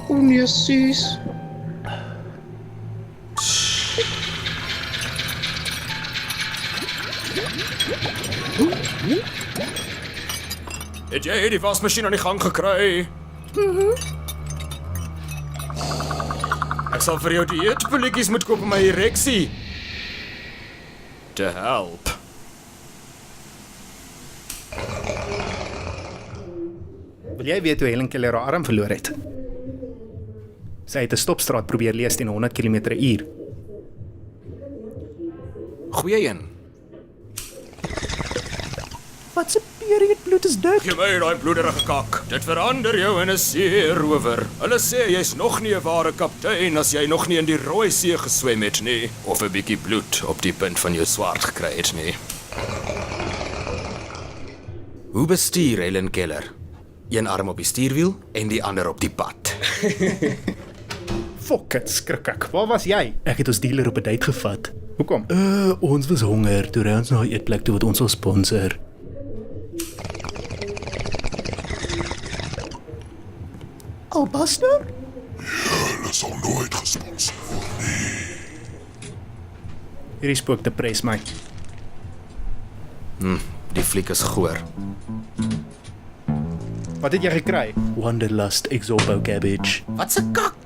O nee, Suus. Het jy die wasmasjien aan die gang gekry? Ek sal vir jou dieetpilletjies moet koop om my ereksie te help. Wil jy weet hoe Helen Keller haar arm verloor het? Sy het 'n stopstraat probeer lees teen 100 km/h. Goeie een. Wat se periodbloed is dit? Gee my daai bloederige kak. Dit verander jou in 'n seerower. Hulle sê jy's nog nie 'n ware kaptein as jy nog nie in die Rooi See geswem het nie, of 'n bietjie bloed op die punt van jou swaard gekry het nie. Hoe bestuur Helen Keller? Een arm op die stuurwiel en die ander op die pad. Fok, het skrik ek. Waar was jy? Ek het ons dealer op 'n date gevat. Hoekom? Ons was honger, toe ry ons na 'n eetplek toe wat ons wil sponsor. Albaster? Hulle sal nooit gesponsor word. Hierdie spook depres my. Die fliek is goor. Wat het jy gekry? Wanderlust Exorbo cabbage. Wat 'n kak?